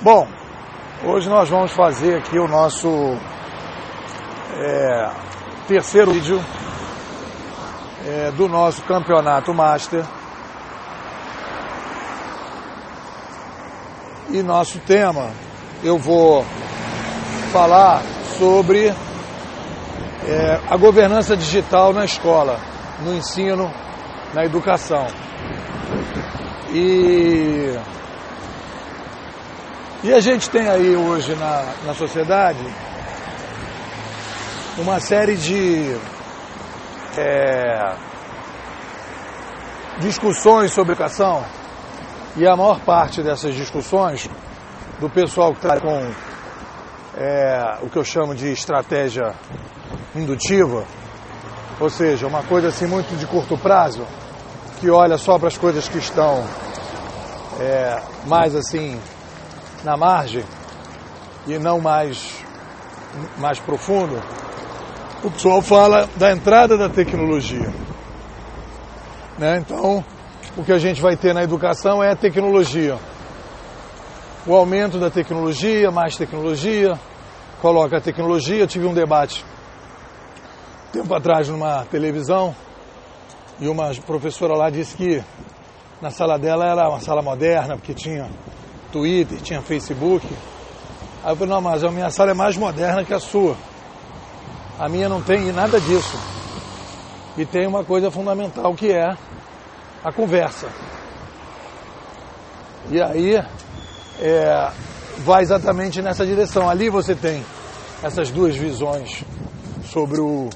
Bom, hoje nós vamos fazer aqui o nosso terceiro vídeo do nosso campeonato Master. E nosso tema, eu vou falar sobre a governança digital na escola, no ensino, na educação. E a gente tem aí hoje na sociedade uma série de discussões sobre educação, e a maior parte dessas discussões do pessoal que trabalha com o que eu chamo de estratégia indutiva, ou seja, uma coisa assim muito de curto prazo, que olha só para as coisas que estão mais assim na margem e não mais profundo. O pessoal fala da entrada da tecnologia, né? Então, o que a gente vai ter na educação é a tecnologia. O aumento da tecnologia, mais tecnologia, coloca a tecnologia. Eu tive um debate tempo atrás numa televisão e uma professora lá disse que na sala dela era uma sala moderna, porque tinha Twitter, tinha Facebook. Aí eu falei, não, mas a minha sala é mais moderna que a sua. A minha não tem nada disso. E tem uma coisa fundamental que é a conversa. E aí vai exatamente nessa direção. Ali você tem essas duas visões sobre o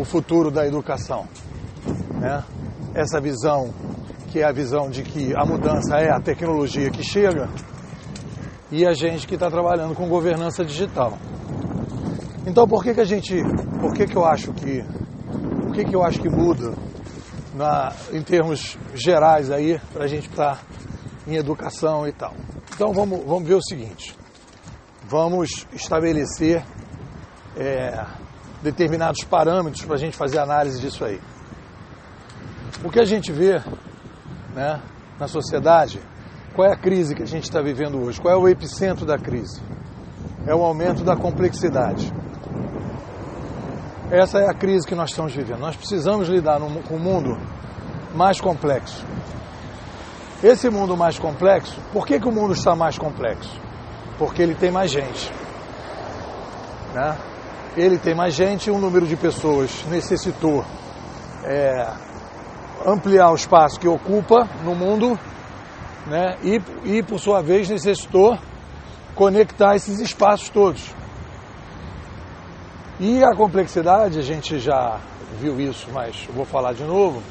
futuro da educação, né? Essa visão, que é a visão de que a mudança é a tecnologia que chega, e a gente que está trabalhando com governança digital. Então, o que eu acho que muda em termos gerais aí, para a gente estar em educação e tal. Então, vamos ver o seguinte. Vamos estabelecer determinados parâmetros para a gente fazer análise disso aí. O que a gente vê, né, na sociedade, qual é a crise que a gente está vivendo hoje? Qual é o epicentro da crise? É o aumento da complexidade. Essa é a crise que nós estamos vivendo. Nós precisamos lidar com um mundo mais complexo. Esse mundo mais complexo, por que o mundo está mais complexo? Porque ele tem mais gente, né? Ele tem mais gente, um número de pessoas necessitou ampliar o espaço que ocupa no mundo, né? E por sua vez necessitou conectar esses espaços todos. E a complexidade, a gente já viu isso, mas eu vou falar de novo.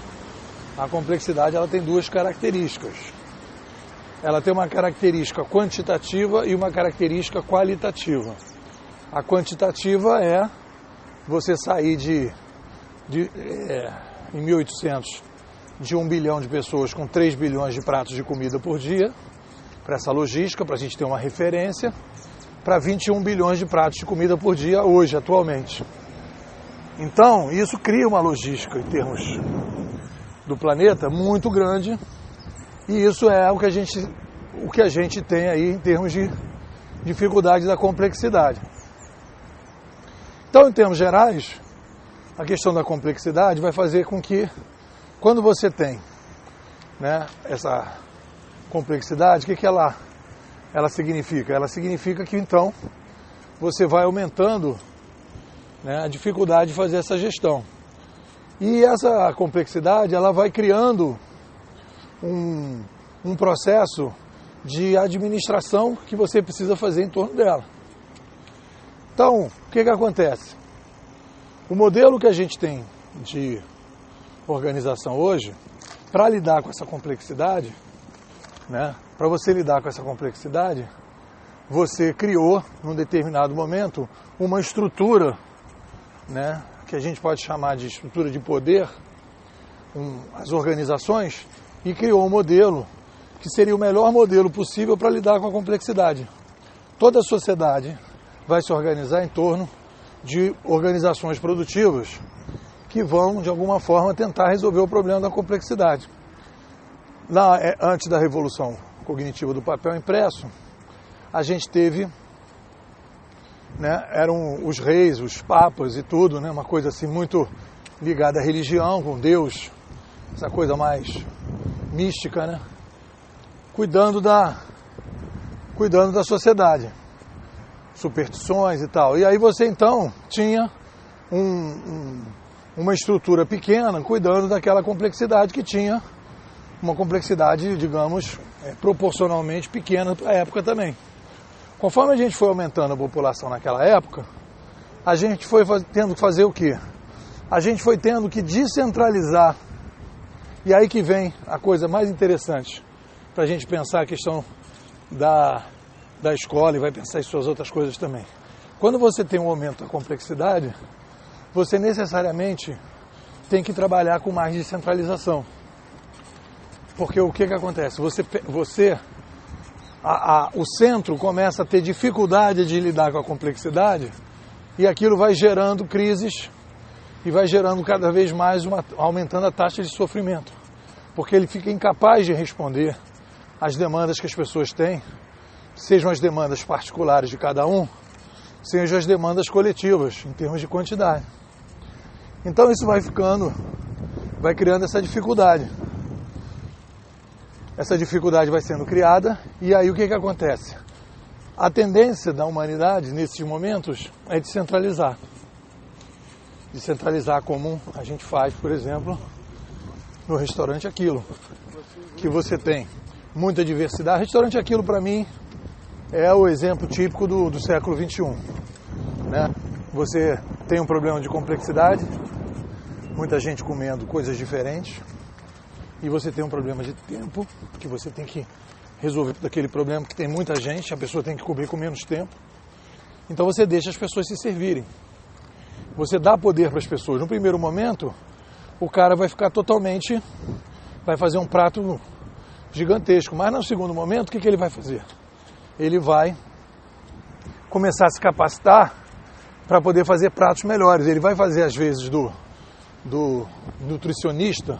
A complexidade, ela tem duas características. Ela tem uma característica quantitativa e uma característica qualitativa. A quantitativa é você sair em 1800, de 1 bilhão de pessoas com 3 bilhões de pratos de comida por dia, para essa logística, para a gente ter uma referência, para 21 bilhões de pratos de comida por dia hoje, atualmente. Então, isso cria uma logística em termos do planeta muito grande, e isso é o que a gente tem aí em termos de dificuldade da complexidade. Então, em termos gerais, a questão da complexidade vai fazer com que, quando você tem, né, essa complexidade, o que ela significa? Ela significa que, então, você vai aumentando, né, a dificuldade de fazer essa gestão. E essa complexidade, ela vai criando um processo de administração que você precisa fazer em torno dela. Então, o que acontece? O modelo que a gente tem de organização hoje, para lidar com essa complexidade, né, para você lidar com essa complexidade, você criou, num determinado momento, uma estrutura, né, que a gente pode chamar de estrutura de poder, as organizações, e criou um modelo que seria o melhor modelo possível para lidar com a complexidade. Toda a sociedade vai se organizar em torno de organizações produtivas que vão, de alguma forma, tentar resolver o problema da complexidade. Antes da revolução cognitiva do papel impresso, a gente teve, né, eram os reis, os papas e tudo, né, uma coisa assim muito ligada à religião, com Deus, essa coisa mais mística, né, cuidando da sociedade, superstições e tal. E aí você então tinha uma estrutura pequena cuidando daquela complexidade que tinha, uma complexidade, digamos, proporcionalmente pequena para a época também. Conforme a gente foi aumentando a população naquela época, a gente foi tendo que fazer o quê? A gente foi tendo que descentralizar. E aí que vem a coisa mais interessante para a gente pensar a questão da escola e vai pensar em suas outras coisas também. Quando você tem um aumento da complexidade, você necessariamente tem que trabalhar com mais descentralização. Porque o que acontece? O centro começa a ter dificuldade de lidar com a complexidade e aquilo vai gerando crises e vai gerando cada vez mais, aumentando a taxa de sofrimento. Porque ele fica incapaz de responder às demandas que as pessoas têm, sejam as demandas particulares de cada um, sejam as demandas coletivas, em termos de quantidade. Então isso vai criando essa dificuldade. Essa dificuldade vai sendo criada e aí o que acontece? A tendência da humanidade nesses momentos é descentralizar. Descentralizar como a gente faz, por exemplo, no restaurante Aquilo, que você tem muita diversidade. Restaurante Aquilo, para mim, é o exemplo típico do século XXI. Né? Você tem um problema de complexidade, muita gente comendo coisas diferentes, e você tem um problema de tempo, que você tem que resolver aquele problema que tem muita gente, a pessoa tem que comer com menos tempo. Então você deixa as pessoas se servirem. Você dá poder para as pessoas. No primeiro momento, o cara vai ficar vai fazer um prato gigantesco. Mas no segundo momento, o que ele vai fazer? Ele vai começar a se capacitar para poder fazer pratos melhores. Ele vai fazer, às vezes, do nutricionista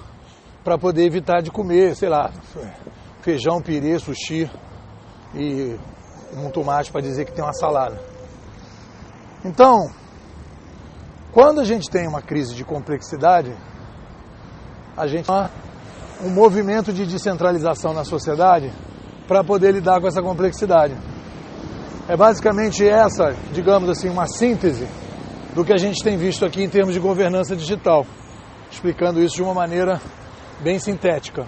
para poder evitar de comer, sei lá, feijão, pirê, sushi e um tomate para dizer que tem uma salada. Então, quando a gente tem uma crise de complexidade, a gente tem um movimento de descentralização na sociedade para poder lidar com essa complexidade. É basicamente essa, digamos assim, uma síntese do que a gente tem visto aqui em termos de governança digital, explicando isso de uma maneira bem sintética.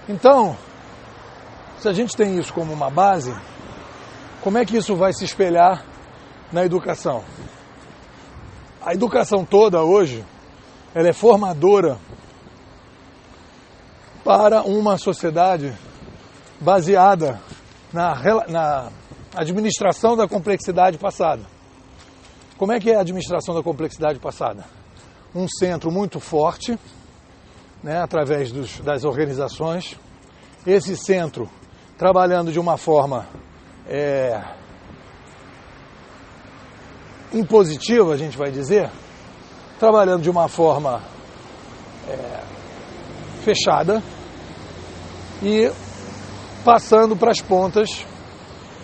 Então, se a gente tem isso como uma base, como é que isso vai se espelhar na educação? A educação toda hoje, ela é formadora para uma sociedade baseada na administração da complexidade passada. Como é que é a administração da complexidade passada? Um centro muito forte, né, através das organizações, esse centro trabalhando de uma forma impositiva, a gente vai dizer, trabalhando de uma forma fechada e passando para as pontas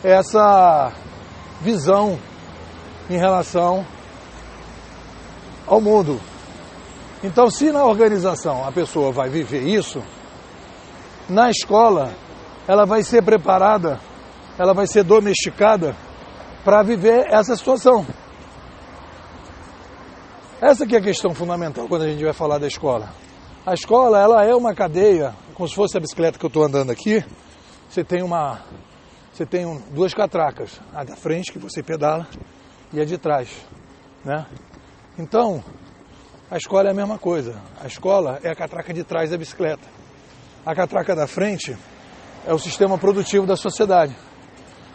essa visão em relação ao mundo. Então, se na organização a pessoa vai viver isso, na escola ela vai ser preparada, ela vai ser domesticada para viver essa situação. Essa que é a questão fundamental quando a gente vai falar da escola. A escola, ela é uma cadeia, como se fosse a bicicleta que eu estou andando aqui, você tem duas catracas, a da frente que você pedala e a de trás, né? Então, a escola é a mesma coisa. A escola é a catraca de trás da bicicleta. A catraca da frente é o sistema produtivo da sociedade.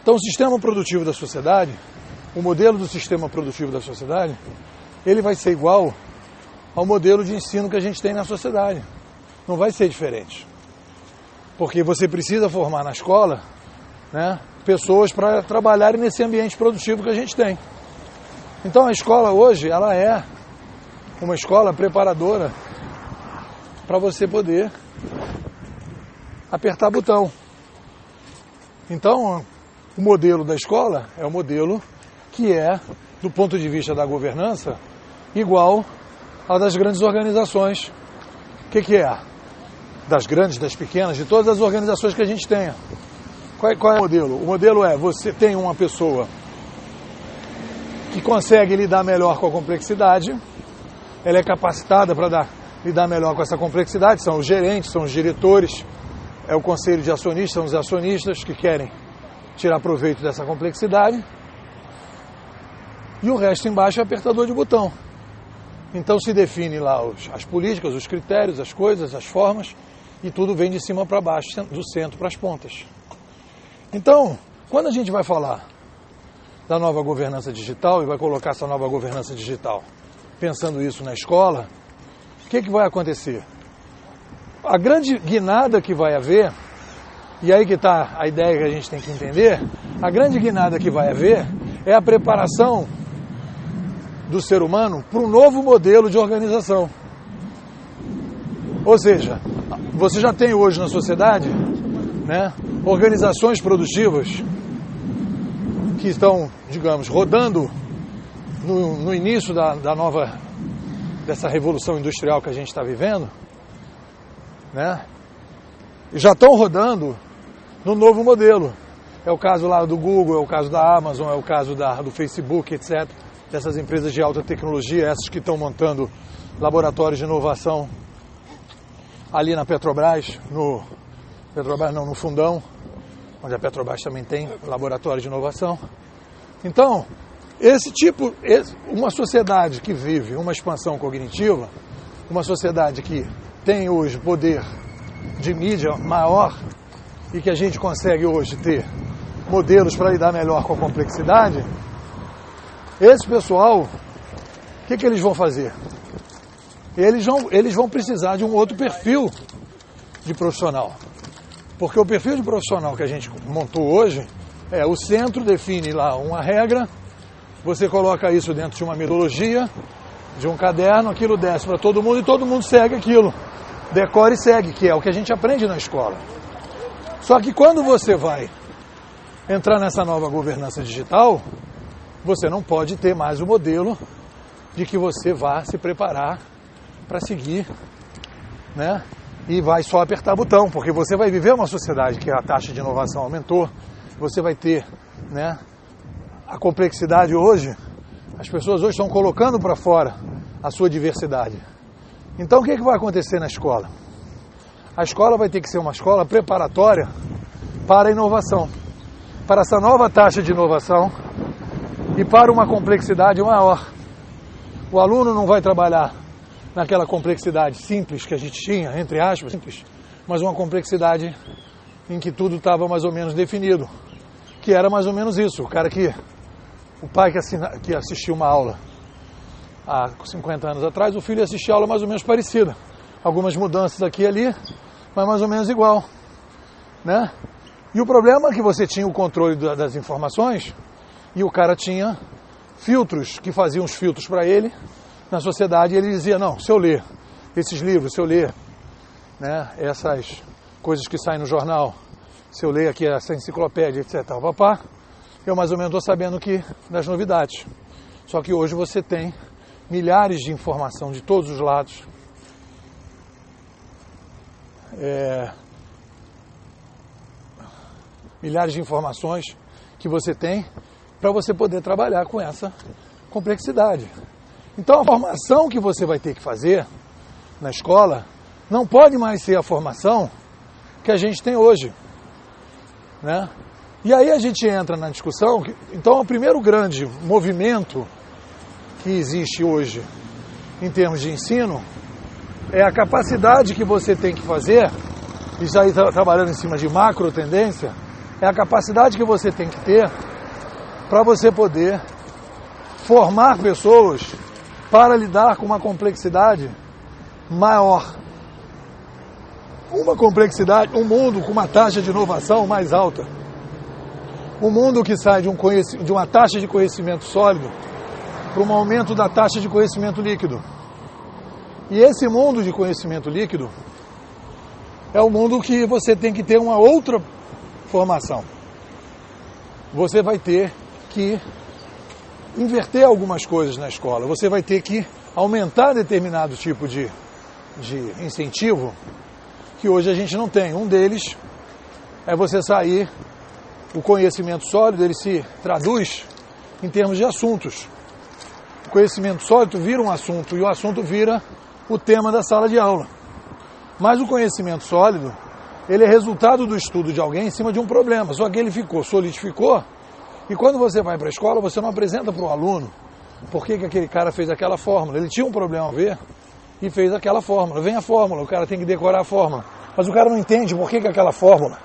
Então, o sistema produtivo da sociedade, o modelo do sistema produtivo da sociedade, ele vai ser igual ao modelo de ensino que a gente tem na sociedade. Não vai ser diferente. Porque você precisa formar na escola, né, pessoas para trabalharem nesse ambiente produtivo que a gente tem. Então, a escola hoje, ela é uma escola preparadora para você poder apertar botão. Então, o modelo da escola é o modelo que é, do ponto de vista da governança, igual ao das grandes organizações. O que é? Das grandes, das pequenas, de todas as organizações que a gente tenha. Qual é o modelo? O modelo é, você tem uma pessoa que consegue lidar melhor com a complexidade, ela é capacitada para lidar melhor com essa complexidade, são os gerentes, são os diretores, é o conselho de acionistas, são os acionistas que querem tirar proveito dessa complexidade, e o resto embaixo é apertador de botão. Então se define lá as políticas, os critérios, as coisas, as formas, e tudo vem de cima para baixo, do centro para as pontas. Então, quando a gente vai falar da nova governança digital e vai colocar essa nova governança digital pensando isso na escola, o que vai acontecer? A grande guinada que vai haver, e aí que está a ideia que a gente tem que entender, a grande guinada que vai haver é a preparação do ser humano para um novo modelo de organização. Ou seja, você já tem hoje na sociedade, né, organizações produtivas que estão, digamos, rodando no início dessa revolução industrial que a gente está vivendo, né, e já estão rodando no novo modelo. É o caso lá do Google, é o caso da Amazon, é o caso do Facebook, etc. Dessas empresas de alta tecnologia, essas que estão montando laboratórios de inovação ali na Petrobras, no Fundão, onde a Petrobras também tem laboratório de inovação. Então, uma sociedade que vive uma expansão cognitiva, uma sociedade que tem hoje poder de mídia maior e que a gente consegue hoje ter modelos para lidar melhor com a complexidade, esse pessoal, o que eles vão fazer? Eles vão precisar de um outro perfil de profissional. Porque o perfil de profissional que a gente montou hoje é o centro define lá uma regra, você coloca isso dentro de uma metodologia, de um caderno, aquilo desce para todo mundo e todo mundo segue aquilo. Decora e segue, que é o que a gente aprende na escola. Só que quando você vai entrar nessa nova governança digital, você não pode ter mais o modelo de que você vá se preparar para seguir, né? E vai só apertar botão, porque você vai viver uma sociedade que a taxa de inovação aumentou, você vai ter, né, a complexidade hoje, as pessoas hoje estão colocando para fora a sua diversidade. Então o que vai acontecer na escola? A escola vai ter que ser uma escola preparatória para a inovação, para essa nova taxa de inovação e para uma complexidade maior. O aluno não vai trabalhar naquela complexidade simples que a gente tinha, entre aspas, simples, mas uma complexidade em que tudo estava mais ou menos definido, que era mais ou menos isso. O pai que assistiu uma aula há 50 anos atrás, o filho assistia a aula mais ou menos parecida. Algumas mudanças aqui e ali, mas mais ou menos igual, né? E o problema é que você tinha o controle das informações e o cara tinha filtros, que faziam os filtros para ele na sociedade, e ele dizia, não, se eu ler esses livros, se eu ler, né, essas coisas que saem no jornal, se eu ler aqui essa enciclopédia, etc., papá, eu mais ou menos estou sabendo das novidades. Só que hoje você tem milhares de informação de todos os lados, milhares de informações que você tem para você poder trabalhar com essa complexidade. Então a formação que você vai ter que fazer na escola não pode mais ser a formação que a gente tem hoje, né? E aí a gente entra na discussão, então o primeiro grande movimento que existe hoje em termos de ensino é a capacidade que você tem que fazer, isso aí trabalhando em cima de macro tendência, é a capacidade que você tem que ter para você poder formar pessoas para lidar com uma complexidade maior. Um mundo com uma taxa de inovação mais alta. Um mundo que sai de uma taxa de conhecimento sólido para um aumento da taxa de conhecimento líquido. E esse mundo de conhecimento líquido é o mundo que você tem que ter uma outra formação. você vai ter que inverter algumas coisas na escola, você vai ter que aumentar determinado tipo de incentivo que hoje a gente não tem. Um deles é você sair, o conhecimento sólido, ele se traduz em termos de assuntos. O conhecimento sólido vira um assunto e o assunto vira o tema da sala de aula. Mas o conhecimento sólido, ele é resultado do estudo de alguém em cima de um problema, só que ele solidificou, e quando você vai para a escola, você não apresenta para o aluno por que aquele cara fez aquela fórmula. Ele tinha um problema a ver e fez aquela fórmula. Vem a fórmula, o cara tem que decorar a fórmula. Mas o cara não entende por que aquela fórmula.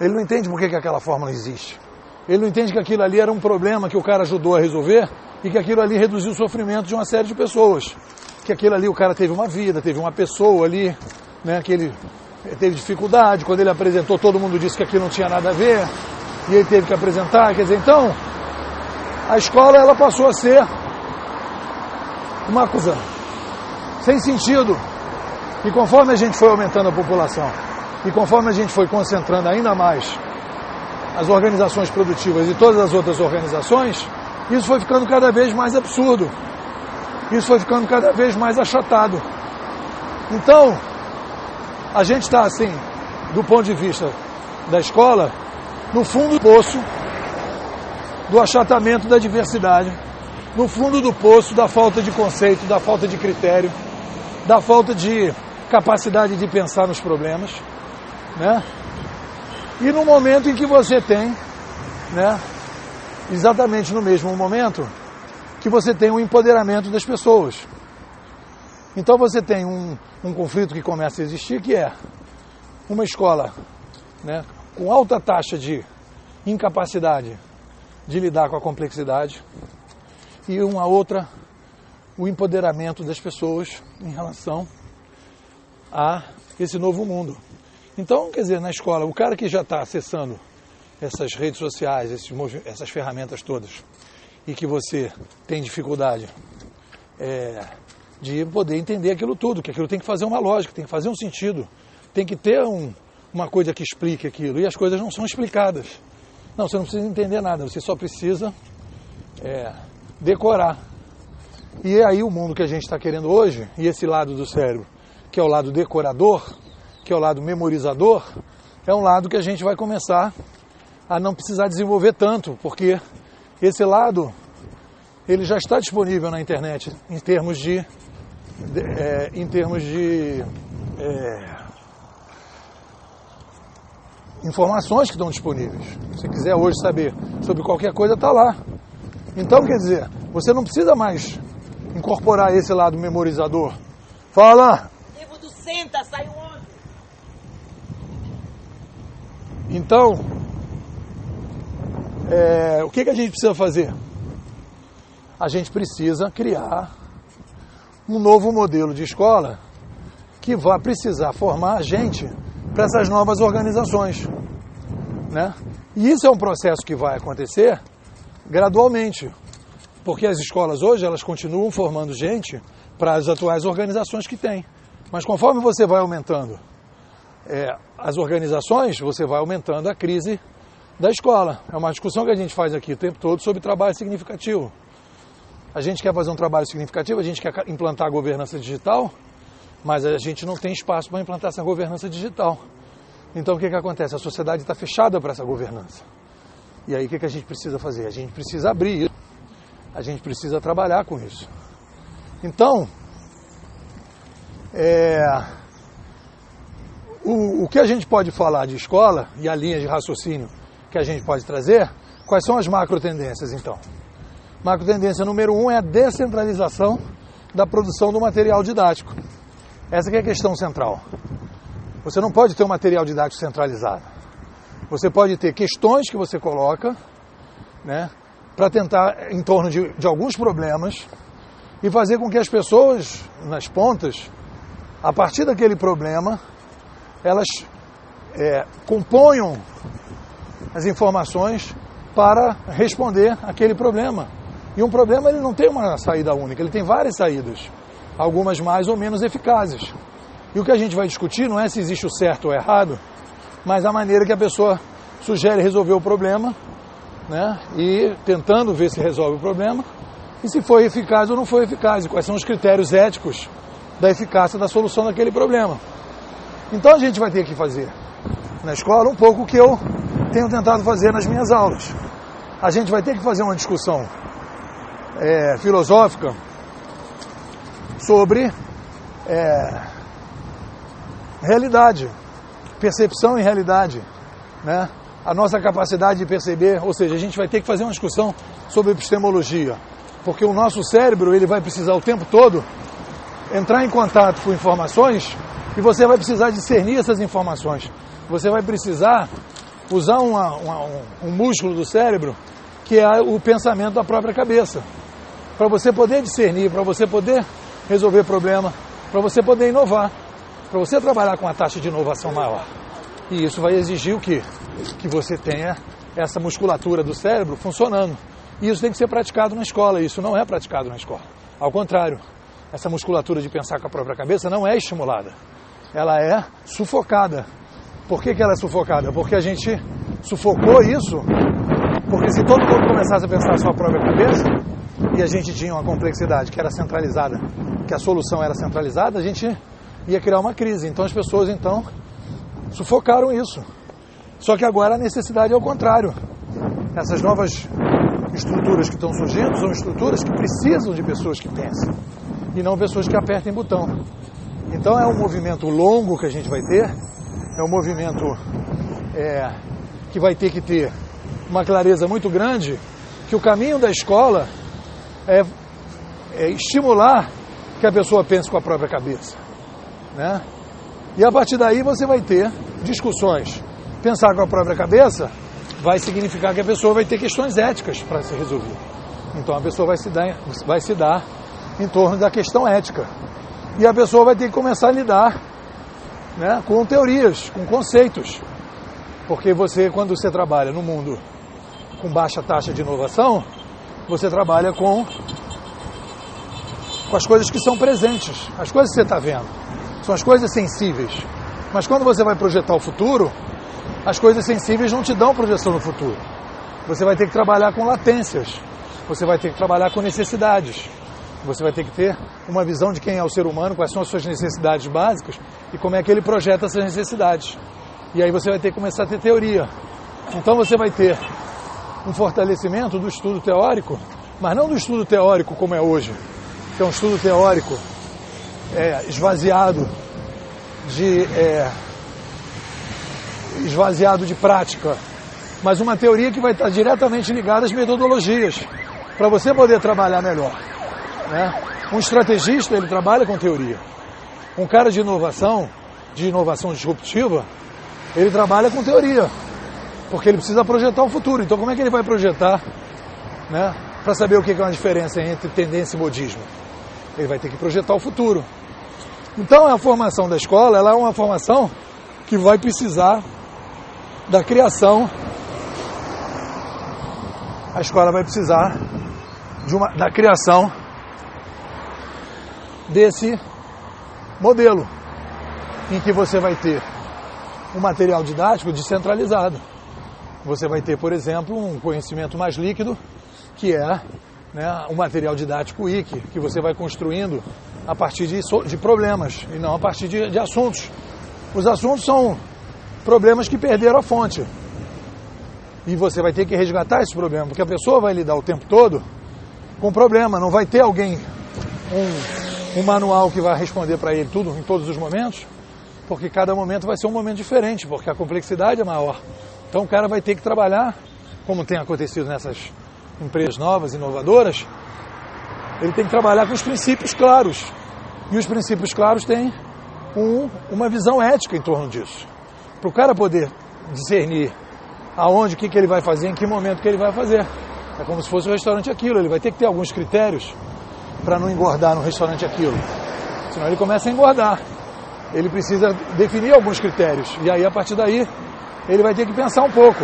Ele não entende por que aquela fórmula existe. Ele não entende que aquilo ali era um problema que o cara ajudou a resolver e que aquilo ali reduziu o sofrimento de uma série de pessoas. Que aquilo ali o cara teve uma vida, teve uma pessoa ali, né, que ele teve dificuldade. Quando ele apresentou, todo mundo disse que aquilo não tinha nada a ver e ele teve que apresentar. Quer dizer, então, a escola ela passou a ser uma coisa sem sentido. E conforme a gente foi aumentando a população e conforme a gente foi concentrando ainda mais as organizações produtivas e todas as outras organizações, isso foi ficando cada vez mais absurdo. Isso foi ficando cada vez mais achatado. Então, a gente está assim, do ponto de vista da escola, no fundo do poço do achatamento da diversidade, no fundo do poço da falta de conceito, da falta de critério, da falta de capacidade de pensar nos problemas, né? E no momento em que você tem, né, exatamente no mesmo momento que você tem o empoderamento das pessoas. Então você tem um conflito que começa a existir, que é uma escola, né, com alta taxa de incapacidade de lidar com a complexidade, e uma outra, o empoderamento das pessoas em relação a esse novo mundo. Então, quer dizer, na escola, o cara que já está acessando essas redes sociais, essas ferramentas todas, e que você tem dificuldade de poder entender aquilo tudo, que aquilo tem que fazer uma lógica, tem que fazer um sentido, tem que ter uma coisa que explique aquilo, e as coisas não são explicadas. Não, você não precisa entender nada, você só precisa decorar. E é aí o mundo que a gente está querendo hoje, e esse lado do cérebro, que é o lado decorador, que é o lado memorizador, é um lado que a gente vai começar a não precisar desenvolver tanto, porque esse lado, ele já está disponível na internet em termos de informações que estão disponíveis. Se você quiser hoje saber sobre qualquer coisa, está lá. Então, quer dizer, você não precisa mais incorporar esse lado memorizador. Fala! Livro do Senta, saiu ontem. Então, o que a gente precisa fazer? A gente precisa criar um novo modelo de escola que vai precisar formar a gente para essas novas organizações, né? E isso é um processo que vai acontecer gradualmente, porque as escolas hoje elas continuam formando gente para as atuais organizações que tem. Mas conforme você vai aumentando as organizações, você vai aumentando a crise da escola. É uma discussão que a gente faz aqui o tempo todo sobre trabalho significativo. A gente quer fazer um trabalho significativo, a gente quer implantar a governança digital, mas a gente não tem espaço para implantar essa governança digital. Então o que acontece? A sociedade está fechada para essa governança. E aí o que a gente precisa fazer? A gente precisa abrir isso. A gente precisa trabalhar com isso. Então, o que a gente pode falar de escola e a linha de raciocínio que a gente pode trazer, quais são as macro tendências então? Macro tendência número 1 é a descentralização da produção do material didático. Essa que é a questão central. Você não pode ter um material didático centralizado. Você pode ter questões que você coloca, né, para tentar, em torno de alguns problemas, e fazer com que as pessoas, nas pontas, a partir daquele problema, elas componham as informações para responder aquele problema. E um problema ele não tem uma saída única, ele tem várias saídas, algumas mais ou menos eficazes. E o que a gente vai discutir não é se existe o certo ou o errado, mas a maneira que a pessoa sugere resolver o problema né? E tentando ver se resolve o problema e se foi eficaz ou não foi eficaz, e quais são os critérios éticos da eficácia da solução daquele problema. Então a gente vai ter que fazer na escola um pouco o que eu tenho tentado fazer nas minhas aulas. A gente vai ter que fazer uma discussão filosófica sobre realidade, percepção e realidade, né? A nossa capacidade de perceber, ou seja, a gente vai ter que fazer uma discussão sobre epistemologia, porque o nosso cérebro ele vai precisar o tempo todo entrar em contato com informações e você vai precisar discernir essas informações. Você vai precisar usar um músculo do cérebro que é o pensamento da própria cabeça, para você poder discernir, para você poder resolver problema, para você poder inovar, para você trabalhar com uma taxa de inovação maior. E isso vai exigir o quê? Que você tenha essa musculatura do cérebro funcionando. E isso tem que ser praticado na escola, isso não é praticado na escola. Ao contrário, essa musculatura de pensar com a própria cabeça não é estimulada, ela é sufocada. Por que ela é sufocada? Porque a gente sufocou isso, porque se todo mundo começasse a pensar a sua própria cabeça, e a gente tinha uma complexidade que era centralizada, que a solução era centralizada, a gente ia criar uma crise. Então as pessoas sufocaram isso. Só que agora a necessidade é o contrário. Essas novas estruturas que estão surgindo são estruturas que precisam de pessoas que pensem e não pessoas que apertem botão. Então é um movimento longo que a gente vai ter, é um movimento que vai ter que ter uma clareza muito grande, que o caminho da escola é estimular que a pessoa pense com a própria cabeça, né? E a partir daí você vai ter discussões. Pensar com a própria cabeça vai significar que a pessoa vai ter questões éticas para se resolver. Então a pessoa vai se dar em torno da questão ética. E a pessoa vai ter que começar a lidar, né, com teorias, com conceitos. Porque quando você trabalha no mundo com baixa taxa de inovação, você trabalha com as coisas que são presentes, as coisas que você está vendo. São as coisas sensíveis. Mas quando você vai projetar o futuro, as coisas sensíveis não te dão projeção no futuro. Você vai ter que trabalhar com latências. Você vai ter que trabalhar com necessidades. Você vai ter que ter uma visão de quem é o ser humano, quais são as suas necessidades básicas e como é que ele projeta essas necessidades. E aí você vai ter que começar a ter teoria. Então você vai ter um fortalecimento do estudo teórico, mas não do estudo teórico como é hoje, que é um estudo teórico esvaziado de prática, mas uma teoria que vai estar diretamente ligada às metodologias, para você poder trabalhar melhor, né? Um estrategista, ele trabalha com teoria. Um cara de inovação disruptiva, ele trabalha com teoria, porque ele precisa projetar o futuro. Então como é que ele vai projetar, né, para saber o que é uma diferença entre tendência e modismo? Ele vai ter que projetar o futuro. Então a formação da escola, ela é uma formação que vai precisar da criação. A escola vai precisar da criação desse modelo, em que você vai ter um material didático descentralizado. Você vai ter, por exemplo, um conhecimento mais líquido, que é, né, um material didático wiki, que você vai construindo a partir de problemas e não a partir de assuntos. Os assuntos são problemas que perderam a fonte. E você vai ter que resgatar esse problema, porque a pessoa vai lidar o tempo todo com problema. Não vai ter alguém, um manual que vai responder para ele tudo em todos os momentos, porque cada momento vai ser um momento diferente, porque a complexidade é maior. Então o cara vai ter que trabalhar, como tem acontecido nessas empresas novas, inovadoras, ele tem que trabalhar com os princípios claros. E os princípios claros têm uma visão ética em torno disso. Para o cara poder discernir aonde, o que ele vai fazer, em que momento que ele vai fazer. É como se fosse o restaurante Aquilo. Ele vai ter que ter alguns critérios para não engordar no restaurante Aquilo. Senão ele começa a engordar. Ele precisa definir alguns critérios. E aí, a partir daí, ele vai ter que pensar um pouco,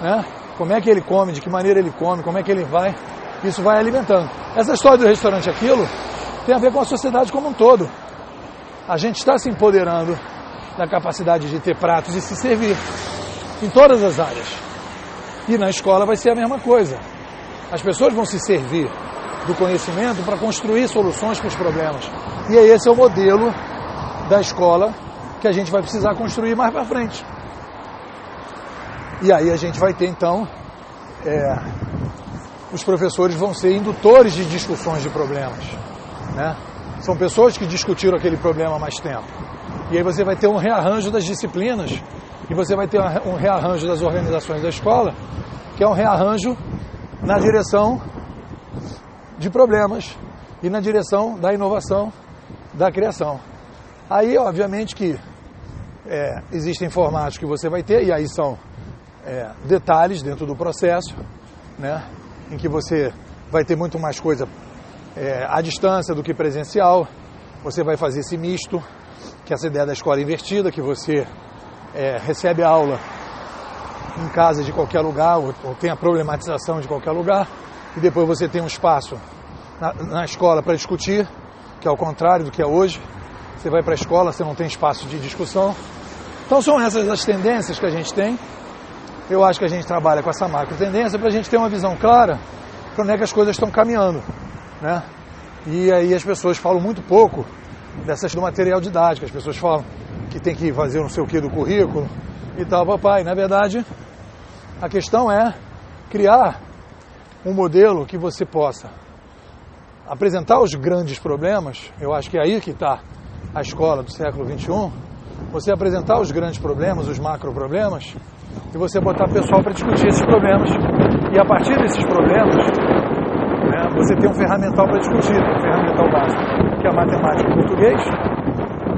né? Como é que ele come, de que maneira ele come, como é que ele vai. Isso vai alimentando. Essa história do restaurante Aquilo tem a ver com a sociedade como um todo. A gente está se empoderando da capacidade de ter pratos e se servir em todas as áreas. E na escola vai ser a mesma coisa. As pessoas vão se servir do conhecimento para construir soluções para os problemas. E aí esse é o modelo da escola que a gente vai precisar construir mais para frente. E aí a gente vai ter, então, os professores vão ser indutores de discussões de problemas, né? São pessoas que discutiram aquele problema há mais tempo. E aí você vai ter um rearranjo das disciplinas e você vai ter um rearranjo das organizações da escola, que é um rearranjo na direção de problemas e na direção da inovação, da criação. Aí, obviamente, que existem formatos que você vai ter, e aí são detalhes dentro do processo, né, em que você vai ter muito mais coisa à distância do que presencial. Você vai fazer esse misto, que é essa ideia da escola invertida, que você recebe a aula em casa de qualquer lugar, ou tem a problematização de qualquer lugar, e depois você tem um espaço na escola para discutir, que é o contrário do que é hoje. Você vai para a escola, você não tem espaço de discussão. Então são essas as tendências que a gente tem. Eu acho que a gente trabalha com essa macro tendência para a gente ter uma visão clara para onde é que as coisas estão caminhando, né? E aí as pessoas falam muito pouco do material didático. As pessoas falam que tem que fazer não sei o que do currículo e tal, papai. Na verdade, a questão é criar um modelo que você possa apresentar os grandes problemas. Eu acho que é aí que está a escola do século XXI. Você apresentar os grandes problemas, os macro problemas, e você botar pessoal para discutir esses problemas. E a partir desses problemas, né, você tem um ferramental para discutir, um ferramental básico, que é a matemática e o português,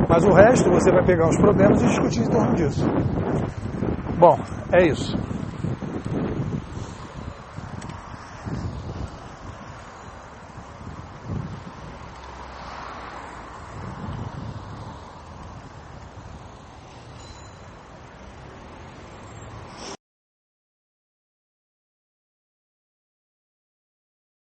mas o resto você vai pegar os problemas e discutir em torno disso. Bom, é isso.